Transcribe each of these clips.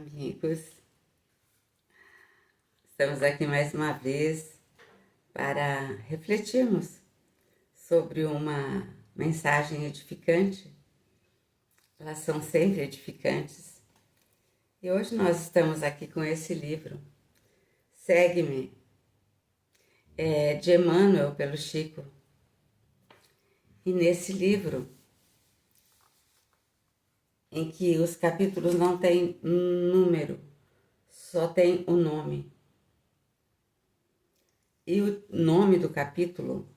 amigos. Estamos aqui mais uma vez para refletirmos sobre uma mensagem edificante. Elas são sempre edificantes. E hoje nós estamos aqui com esse livro, Segue-me, de Emmanuel, pelo Chico. E nesse livro, em que os capítulos não têm número, só tem o nome. E o nome do capítulo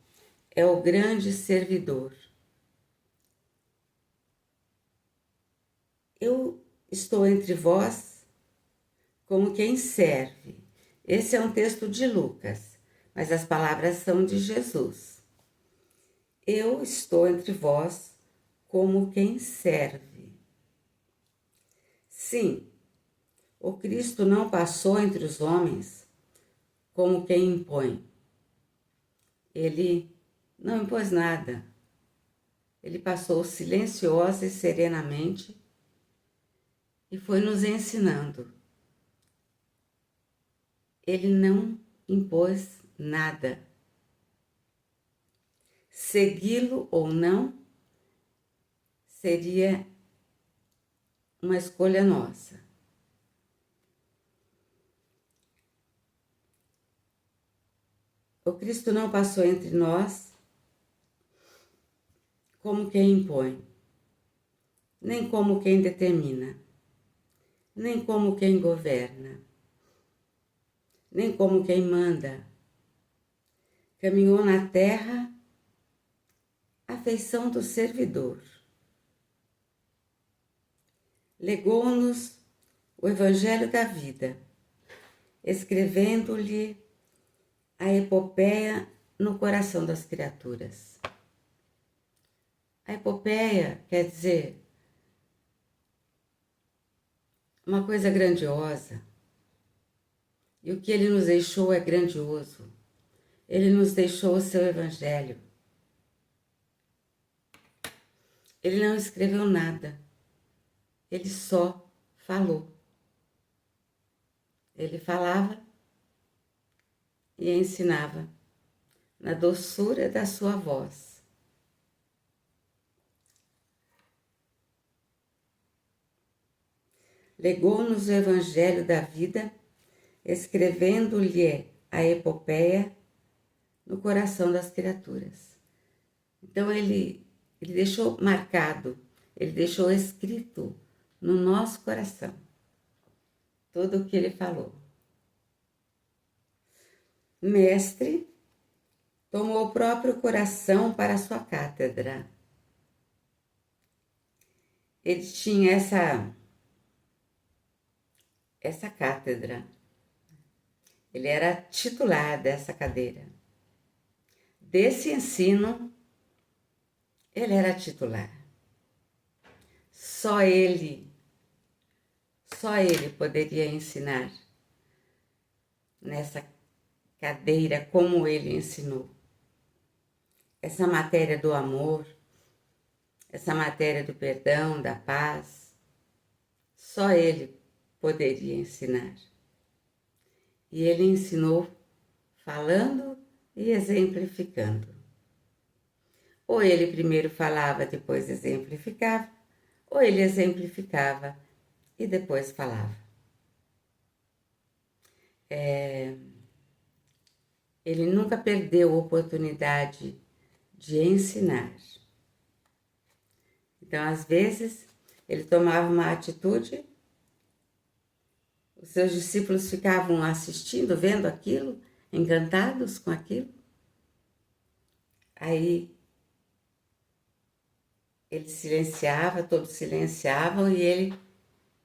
é O Grande Servidor. Eu estou entre vós como quem serve. Esse é um texto de Lucas, mas as palavras são de Jesus. Eu estou entre vós como quem serve. Sim, o Cristo não passou entre os homens como quem impõe. Ele não impôs nada. Ele passou silenciosa e serenamente e foi nos ensinando. Ele não impôs nada. Segui-lo ou não seria uma escolha nossa. O Cristo não passou entre nós como quem impõe, nem como quem determina, nem como quem governa, nem como quem manda. Caminhou na terra a feição do servidor. Legou-nos o Evangelho da vida, escrevendo-lhe a epopeia no coração das criaturas. A epopeia quer dizer uma coisa grandiosa. E o que ele nos deixou é grandioso. Ele nos deixou o seu Evangelho. Ele não escreveu nada. Ele só falou. Ele falava e ensinava na doçura da sua voz. Legou-nos o Evangelho da vida, escrevendo-lhe a epopeia no coração das criaturas. Então ele deixou marcado, ele deixou escrito no nosso coração tudo o que ele falou. Mestre tomou o próprio coração para a sua cátedra. Ele tinha essa cátedra. Ele era titular dessa cadeira. Desse ensino, ele era titular. Só ele poderia ensinar nessa cadeira como ele ensinou. Essa matéria do amor, essa matéria do perdão, da paz, só ele poderia ensinar. E ele ensinou falando e exemplificando. Ou ele primeiro falava, depois exemplificava, ou ele exemplificava e depois falava. Ele nunca perdeu a oportunidade de ensinar. Então, às vezes, ele tomava uma atitude, os seus discípulos ficavam assistindo, vendo aquilo, encantados com aquilo. Aí, ele silenciava, todos silenciavam e ele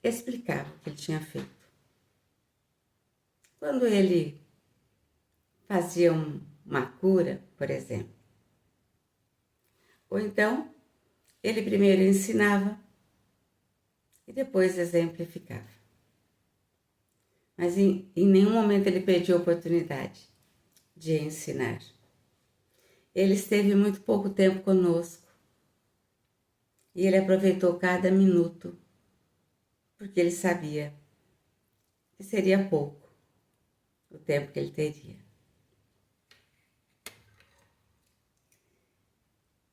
explicava o que ele tinha feito. Quando ele fazia uma cura, por exemplo, ou então ele primeiro ensinava e depois exemplificava. Mas em nenhum momento ele perdeu a oportunidade de ensinar. Ele esteve muito pouco tempo conosco e ele aproveitou cada minuto, porque ele sabia que seria pouco o tempo que ele teria.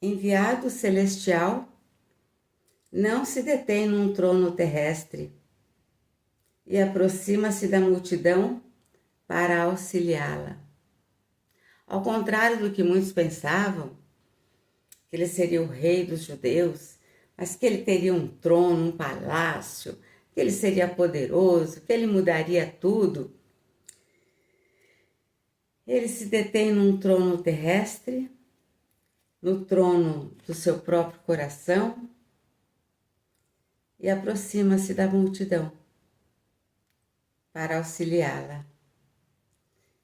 Enviado celestial não se detém num trono terrestre e aproxima-se da multidão para auxiliá-la. Ao contrário do que muitos pensavam, que ele seria o rei dos judeus, mas que ele teria um trono, um palácio, que ele seria poderoso, que ele mudaria tudo. Ele se detém num trono terrestre, no trono do seu próprio coração e aproxima-se da multidão para auxiliá-la.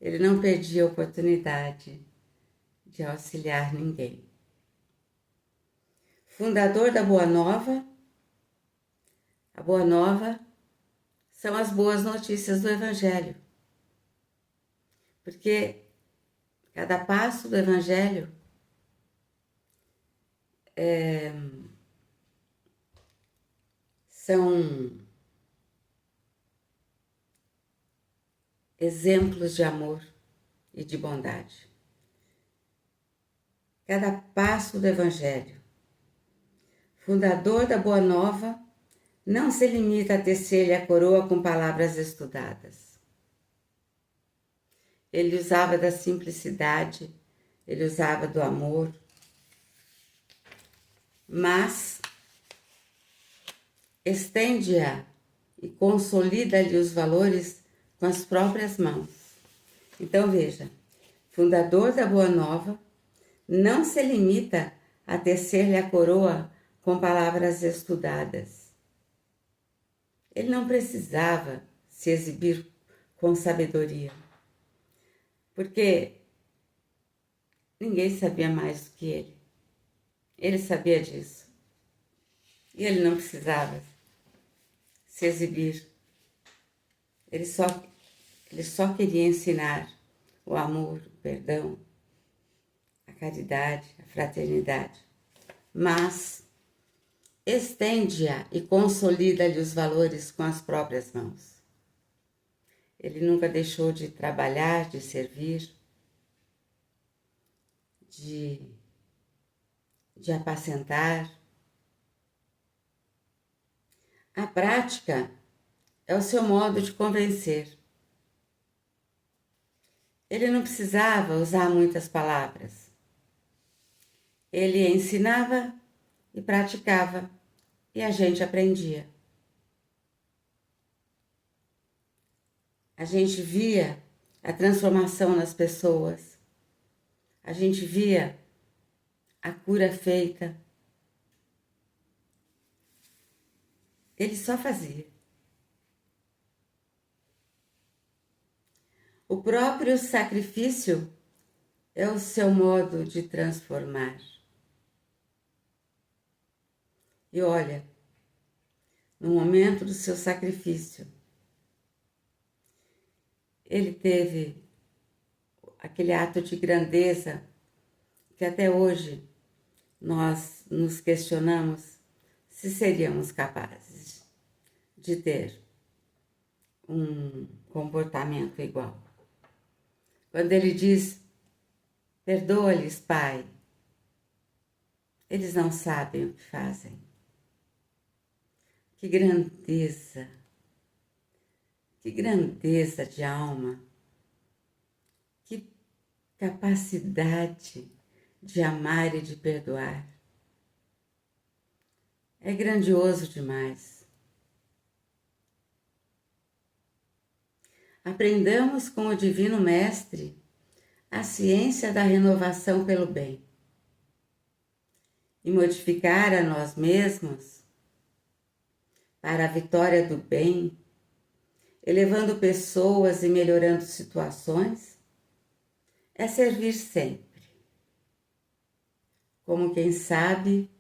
Ele não perdia a oportunidade de auxiliar ninguém. Fundador da Boa Nova, a Boa Nova são as boas notícias do Evangelho. Porque cada passo do Evangelho são exemplos de amor e de bondade. Cada passo do Evangelho. Fundador da Boa Nova não se limita a tecer-lhe a coroa com palavras estudadas. Ele usava da simplicidade, ele usava do amor, mas estende-a e consolida-lhe os valores com as próprias mãos. Então veja, fundador da Boa Nova não se limita a tecer-lhe a coroa com palavras estudadas. Ele não precisava se exibir com sabedoria, porque ninguém sabia mais do que ele. Ele sabia disso. E ele não precisava se exibir. Ele só queria ensinar o amor, o perdão, a caridade, a fraternidade. Mas estende-a e consolida-lhe os valores com as próprias mãos. Ele nunca deixou de trabalhar, de servir, de apacentar. A prática é o seu modo de convencer. Ele não precisava usar muitas palavras. Ele ensinava e praticava, e a gente aprendia. A gente via a transformação nas pessoas. A gente via a cura feita. Ele só fazia. O próprio sacrifício é o seu modo de transformar. E olha, no momento do seu sacrifício, ele teve aquele ato de grandeza que até hoje nós nos questionamos se seríamos capazes de ter um comportamento igual. Quando ele diz, perdoa-lhes, Pai, eles não sabem o que fazem. Que grandeza de alma, que capacidade de amar e de perdoar. É grandioso demais. Aprendamos com o Divino Mestre a ciência da renovação pelo bem e modificar a nós mesmos para a vitória do bem, elevando pessoas e melhorando situações, é servir sempre, como quem sabe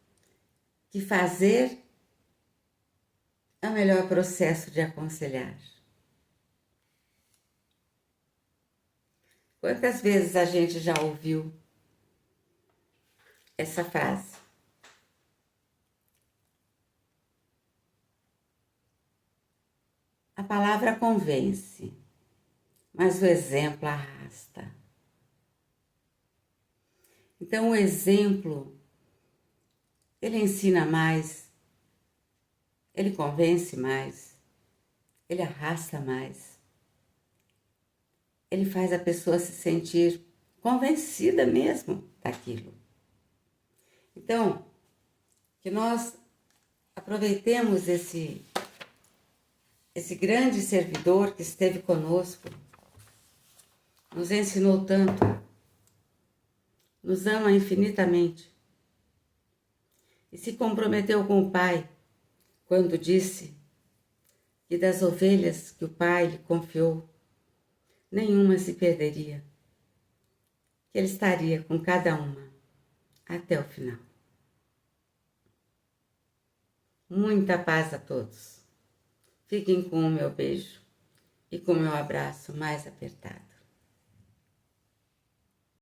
que fazer é o melhor processo de aconselhar. Quantas vezes a gente já ouviu essa frase? A palavra convence, mas o exemplo arrasta. Então o exemplo, ele ensina mais, ele convence mais, ele arrasta mais. Ele faz a pessoa se sentir convencida mesmo daquilo. Então, que nós aproveitemos esse grande servidor que esteve conosco, nos ensinou tanto, nos ama infinitamente e se comprometeu com o Pai quando disse que das ovelhas que o Pai lhe confiou, nenhuma se perderia, que ele estaria com cada uma até o final. Muita paz a todos. Fiquem com o meu beijo e com o meu abraço mais apertado.